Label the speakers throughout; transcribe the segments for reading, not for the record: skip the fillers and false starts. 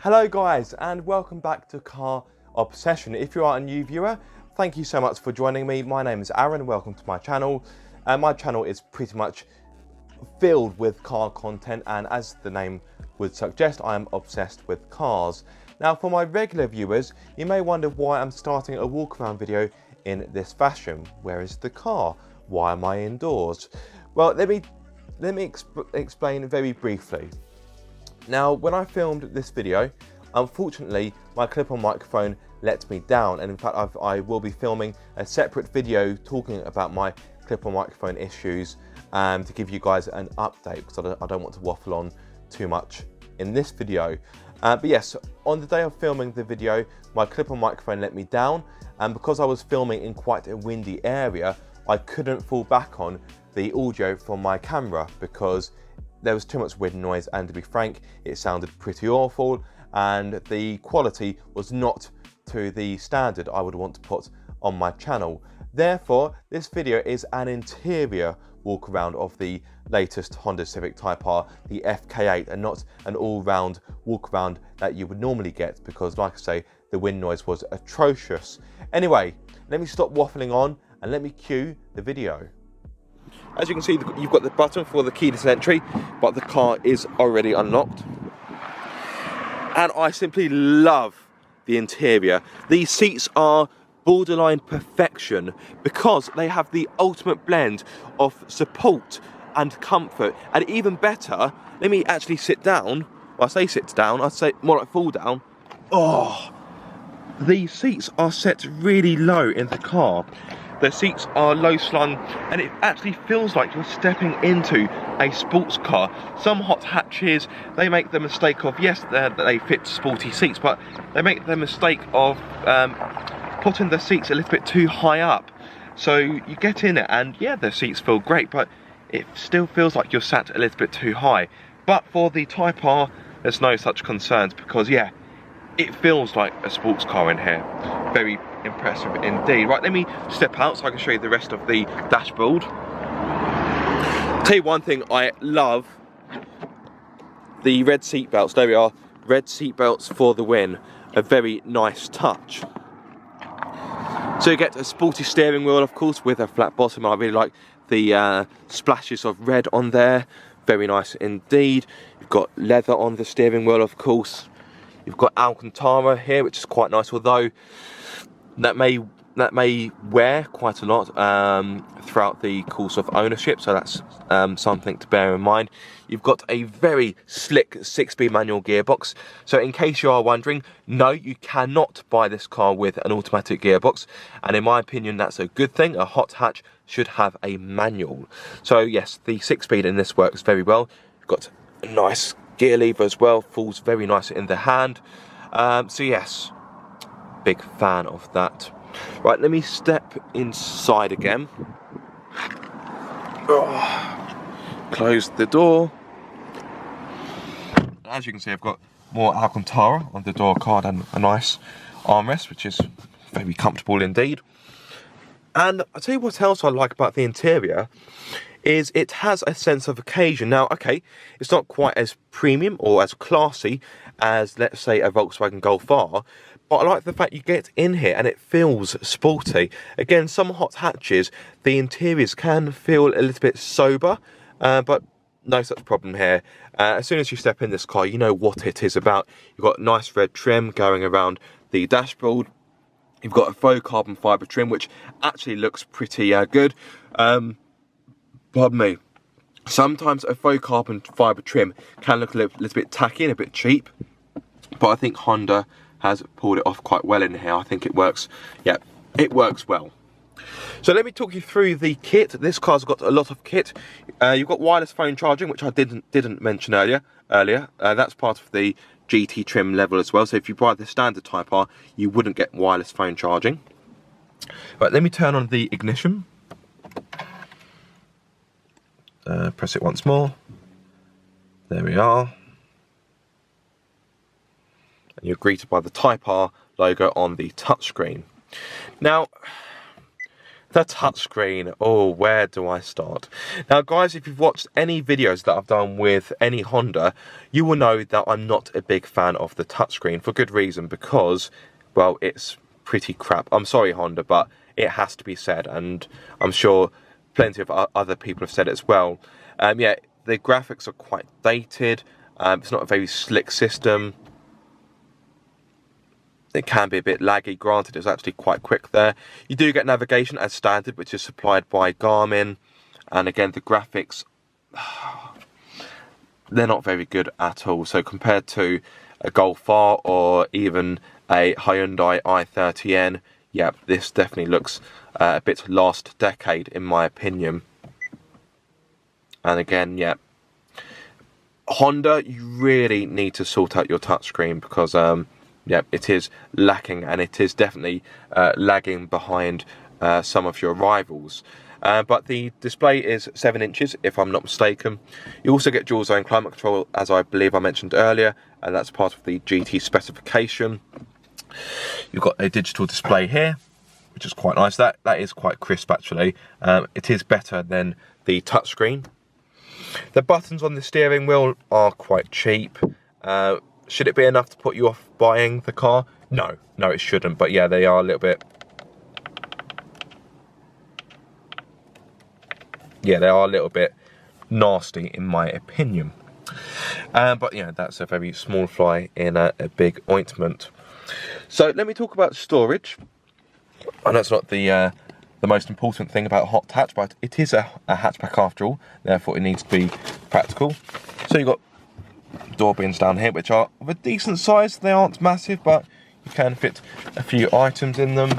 Speaker 1: Hello guys, and welcome back to Car Obsession. If you are a new viewer, thank you so much for joining me. My name is Aaron, welcome to my channel. My channel is pretty much filled with car content, and as the name would suggest, I am obsessed with cars. Now for my regular viewers, you may wonder why I'm starting a walk around video in this fashion. Where is the car? Why am I indoors? Well, let me explain very briefly. Now, when I filmed this video, unfortunately, my clip-on microphone let me down, and in fact, I will be filming a separate video talking about my clip-on microphone issues to give you guys an update, because I don't want to waffle on too much in this video. But yes, on the day of filming the video, my clip-on microphone let me down, and because I was filming in quite a windy area, I couldn't fall back on the audio from my camera because there was too much wind noise, and to be frank, it sounded pretty awful, and the quality was not to the standard I would want to put on my channel. Therefore, this video is an interior walk around of the latest Honda Civic Type R, the FK8, and not an all-round walk around that you would normally get, because like I say, the wind noise was atrocious. Anyway, let me stop waffling on and let me cue the video. As you can see, you've got the button for the keyless entry, but the car is already unlocked. And I simply love the interior. These seats are borderline perfection because they have the ultimate blend of support and comfort. And even better, let me actually sit down. Well, I say sit down, I'd say more like fall down. Oh, these seats are set really low in the car. The seats are low slung, and it actually feels like you're stepping into a sports car. Some hot hatches, they make the mistake of, yes, they fit sporty seats, but they make the mistake of putting the seats a little bit too high up. So you get in it, and yeah, the seats feel great, but it still feels like you're sat a little bit too high. But for the Type R, there's no such concerns, because yeah, it feels like a sports car in here. Very impressive indeed. Right, let me step out so I can show you the rest of the dashboard. Tell you one thing I love, the red seat belts. There we are, red seat belts for the win. A very nice touch. So you get a sporty steering wheel, of course, with a flat bottom. I really like the splashes of red on there. Very nice indeed. You've got leather on the steering wheel, of course. You've got Alcantara here, which is quite nice, although that may wear quite a lot throughout the course of ownership, so that's something to bear in mind. You've got a very slick 6-speed manual gearbox, so in case you are wondering, no, you cannot buy this car with an automatic gearbox, and in my opinion that's a good thing. A hot hatch should have a manual. So yes, the 6-speed in this works very well. You've got a nice gear lever as well, falls very nice in the hand. So yes, big fan of that. Right, let me step inside again. Close the door. As you can see, I've got more Alcantara on the door card and a nice armrest, which is very comfortable indeed. And I'll tell you what else I like about the interior is it has a sense of occasion. Now, okay, it's not quite as premium or as classy as, let's say, a Volkswagen Golf R, but I like the fact you get in here and it feels sporty. Again, some hot hatches, the interiors can feel a little bit sober, but no such problem here. As soon as you step in this car, you know what it is about. You've got nice red trim going around the dashboard. You've got a faux carbon fibre trim, which actually looks pretty good. Pardon me. Sometimes a faux carbon fibre trim can look a little bit tacky and a bit cheap, but I think Honda has pulled it off quite well in here. I think it works. Yeah, it works well. So let me talk you through the kit. This car's got a lot of kit. You've got wireless phone charging, which I didn't mention earlier. That's part of the GT trim level as well. So if you buy the standard Type R, you wouldn't get wireless phone charging. Right, let me turn on the ignition. Press it once more. There we are. And you're greeted by the Type R logo on the touchscreen. Now, The touchscreen. Oh, where do I start? Now, guys, if you've watched any videos that I've done with any Honda, you will know that I'm not a big fan of the touchscreen for good reason, because, well, it's pretty crap. I'm sorry, Honda, but it has to be said, and I'm sure plenty of other people have said it as well. Yeah, the graphics are quite dated. It's not a very slick system. It can be a bit laggy, granted it's actually quite quick there. You do get navigation as standard, which is supplied by Garmin. And again, the graphics, they're not very good at all. So compared to a Golf R or even a Hyundai i30N, yeah, this definitely looks a bit last decade in my opinion. And again, yeah, Honda, you really need to sort out your touchscreen, because yeah, it is lacking, and it is definitely lagging behind some of your rivals. But the display is 7 inches, if I'm not mistaken. You also get dual zone climate control, as I believe I mentioned earlier, and that's part of the GT specification. You've got a digital display here, which is quite nice. That is quite crisp, actually. It is better than the touchscreen. The buttons on the steering wheel are quite cheap. Should it be enough to put you off buying the car? No, it shouldn't. But yeah, they are a little bit... yeah, they are a little bit nasty in my opinion. But yeah, that's a very small fly in a big ointment. So let me talk about storage. I know it's not the most important thing about hot hatch, but it is a hatchback after all. Therefore, it needs to be practical. So you've got door bins down here, which are of a decent size. They aren't massive, but you can fit a few items in them.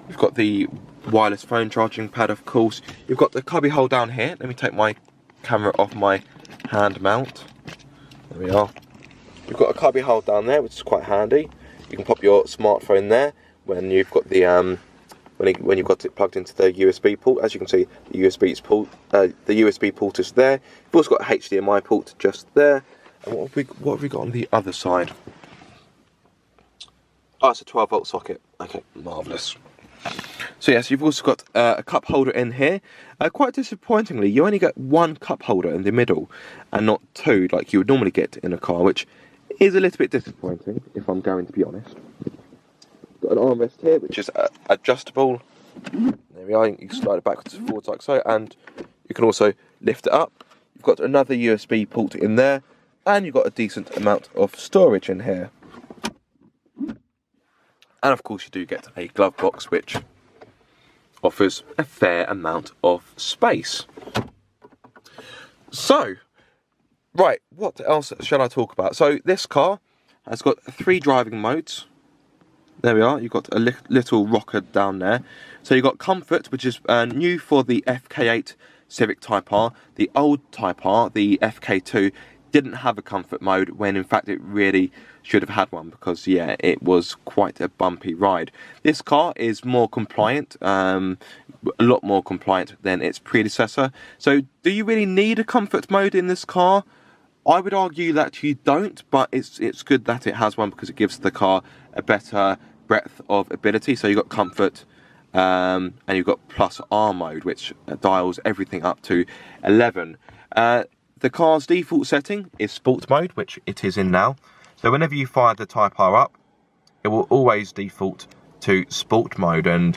Speaker 1: You've got the wireless phone charging pad, of course. You've got the cubby hole down here. Let me take my camera off my hand mount. There we are. You've got a cubby hole down there, which is quite handy. You can pop your smartphone there when you've got the when you've got it plugged into the USB port. As you can see, the USB port is there. You've also got a HDMI port just there. And what have we got on the other side? Oh, it's a 12-volt socket. Okay, marvellous. So yes, you've also got a cup holder in here. Quite disappointingly, you only get one cup holder in the middle and not two like you would normally get in a car, which is a little bit disappointing, if I'm going to be honest. Got an armrest here, which is adjustable. There we are. You can slide it backwards and forwards like so, and you can also lift it up. You've got another USB port in there, and you've got a decent amount of storage in here. And of course, you do get a glove box, which offers a fair amount of space. So, right, what else shall I talk about? So, this car has got 3 driving modes. There we are. You've got a little rocker down there. So you've got Comfort, which is new for the FK8 Civic Type R. The old Type R, the FK2, didn't have a Comfort mode, when in fact it really should have had one, because yeah, it was quite a bumpy ride. This car is more compliant, a lot more compliant than its predecessor. So do you really need a Comfort mode in this car? I would argue that you don't, but it's good that it has one, because it gives the car a better breadth of ability. So you've got Comfort, and you've got Plus R mode, which dials everything up to 11. The car's default setting is Sport mode, which it is in now. So whenever you fire the Type R up, it will always default to Sport mode. And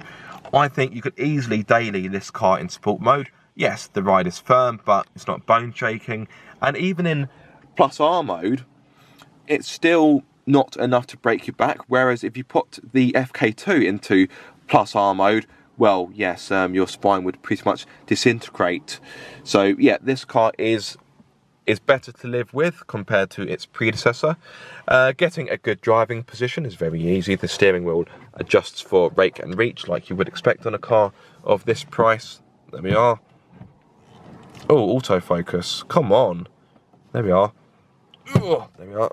Speaker 1: I think you could easily daily this car in Sport mode. Yes, the ride is firm, but it's not bone shaking. And even in Plus R mode, it's still not enough to break you back. Whereas if you put the FK2 into Plus R mode, well, yes, your spine would pretty much disintegrate. So yeah, this car is better to live with compared to its predecessor. Getting a good driving position is very easy. The steering wheel adjusts for rake and reach like you would expect on a car of this price. There we are. Oh, autofocus. Come on. There we are. Oh, there we are.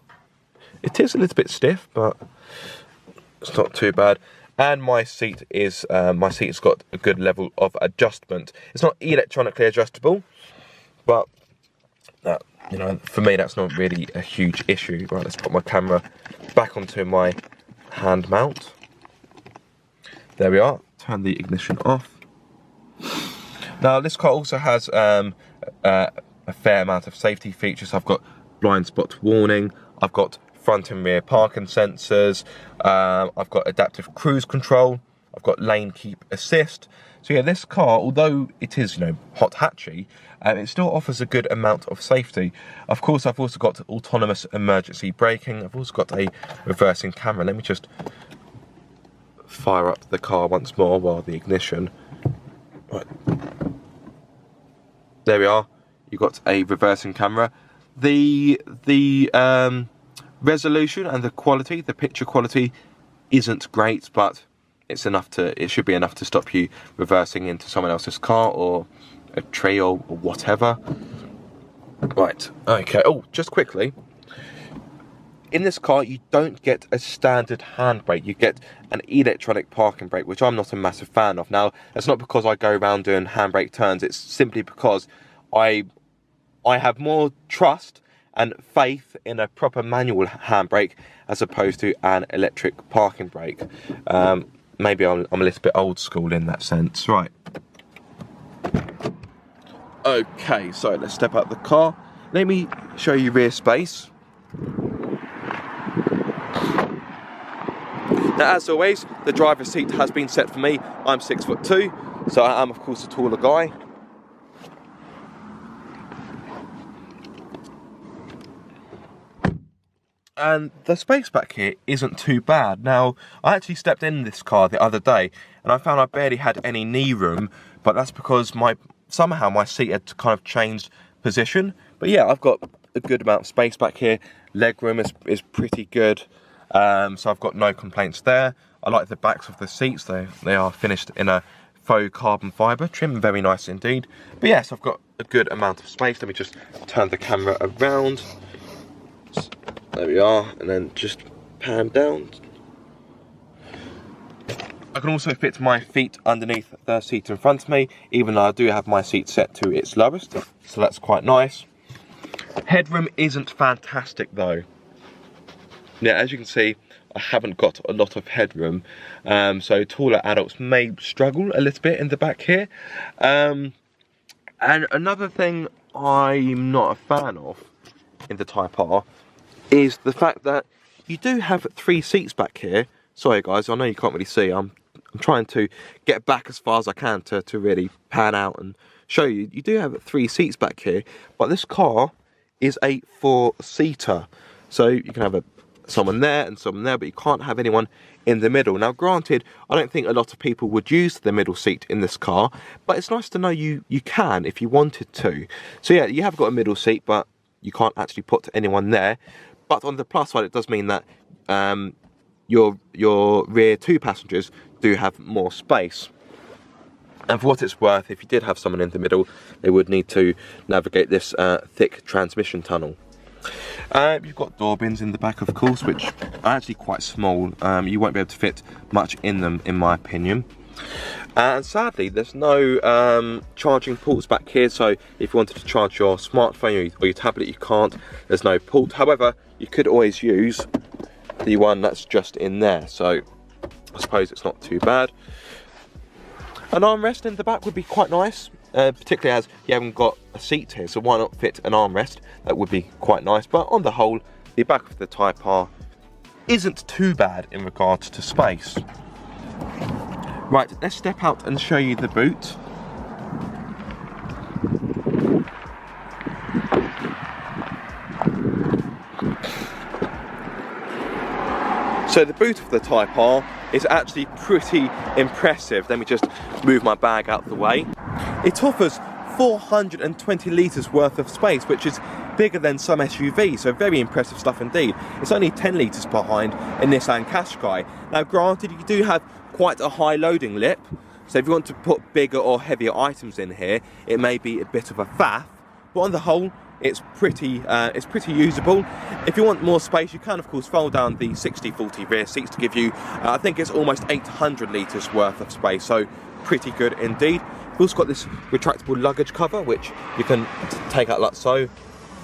Speaker 1: It is a little bit stiff, but it's not too bad. And my seat has got a good level of adjustment. It's not electronically adjustable, but you know, for me that's not really a huge issue. Right, let's put my camera back onto my hand mount. There we are. Turn the ignition off. Now this car also has a fair amount of safety features. I've got blind spot warning, I've got front and rear parking sensors, I've got adaptive cruise control, I've got lane keep assist. So yeah, this car, although it is, you know, hot hatchy, it still offers a good amount of safety. Of course, I've also got autonomous emergency braking. I've also got a reversing camera. Let me just fire up the car once more while the ignition. Right. There we are. You've got a reversing camera. The resolution and the quality, the picture quality, isn't great, but it's enough to. It should be enough to stop you reversing into someone else's car or a tree or whatever. Right. Okay. Oh, just quickly. In this car, you don't get a standard handbrake. You get an electronic parking brake, which I'm not a massive fan of. Now, that's not because I go around doing handbrake turns. It's simply because I have more trust and faith in a proper manual handbrake as opposed to an electric parking brake. Maybe I'm a little bit old school in that sense. Right. Okay, so let's step out the car. Let me show you rear space. Now, as always, the driver's seat has been set for me. I'm 6'2", so I am, of course, a taller guy. And the space back here isn't too bad. Now, I actually stepped in this car the other day, and I found I barely had any knee room, but that's because somehow my seat had kind of changed position. But yeah, I've got a good amount of space back here. Leg room is pretty good. So I've got no complaints there. I like the backs of the seats. They are finished in a faux carbon fibre trim, very nice indeed. But yes, I've got a good amount of space. Let me just turn the camera around. There we are, and then just pan down. I can also fit my feet underneath the seat in front of me, even though I do have my seat set to its lowest, so that's quite nice. Headroom isn't fantastic though. Now, as you can see, I haven't got a lot of headroom, so taller adults may struggle a little bit in the back here. And another thing I'm not a fan of in the Type R is the fact that you do have 3 seats back here. Sorry guys, I know you can't really see. I'm trying to get back as far as I can to really pan out and show you. You do have 3 seats back here, but this car is a 4-seater. So you can have someone there and someone there, but you can't have anyone in the middle. Now granted, I don't think a lot of people would use the middle seat in this car, but it's nice to know you can if you wanted to. So yeah, you have got a middle seat, but you can't actually put anyone there. But on the plus side, it does mean that your rear 2 passengers do have more space. And for what it's worth, if you did have someone in the middle, they would need to navigate this thick transmission tunnel. You've got door bins in the back, of course, which are actually quite small. You won't be able to fit much in them, in my opinion. And sadly, there's no charging ports back here, so if you wanted to charge your smartphone or your tablet, you can't. There's no port. However, you could always use the one that's just in there, so I suppose it's not too bad. An armrest in the back would be quite nice, particularly as you haven't got a seat here, so why not fit an armrest? That would be quite nice. But on the whole, the back of the Type R isn't too bad in regards to space. Right, let's step out and show you the boot. So the boot of the Type R is actually pretty impressive. Let me just move my bag out the way. It offers 420 litres worth of space, which is bigger than some SUVs, so very impressive stuff indeed. It's only 10 litres behind a Nissan Qashqai. Now granted, you do have quite a high loading lip, so if you want to put bigger or heavier items in here, it may be a bit of a faff, but on the whole, it's pretty usable. If you want more space, you can of course fold down the 60/40 rear seats to give you, I think it's almost 800 litres worth of space, so pretty good indeed. We've also got this retractable luggage cover, which you can take out like so,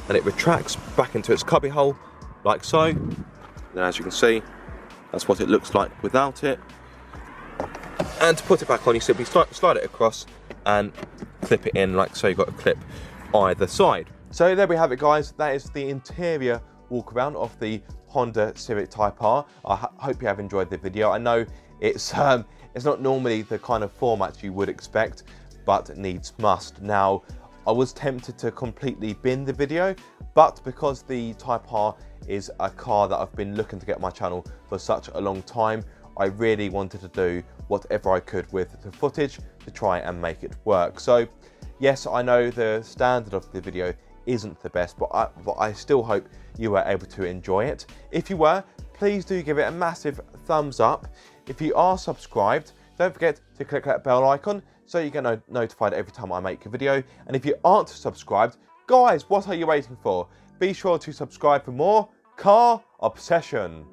Speaker 1: and it retracts back into its cubby hole, like so. Then as you can see, that's what it looks like without it. And to put it back on, you simply slide it across and clip it in like so. You've got a clip either side. So there we have it, guys. That is the interior walk around of the Honda Civic Type R. I hope you have enjoyed the video. I know it's not normally the kind of format you would expect, but needs must. Now, I was tempted to completely bin the video, but because the Type R is a car that I've been looking to get on my channel for such a long time, I really wanted to do whatever I could with the footage to try and make it work. So yes, I know the standard of the video isn't the best, but I still hope you were able to enjoy it. If you were, please do give it a massive thumbs up. If you are subscribed, don't forget to click that bell icon so you get notified every time I make a video. And if you aren't subscribed, guys, what are you waiting for? Be sure to subscribe for more car obsession.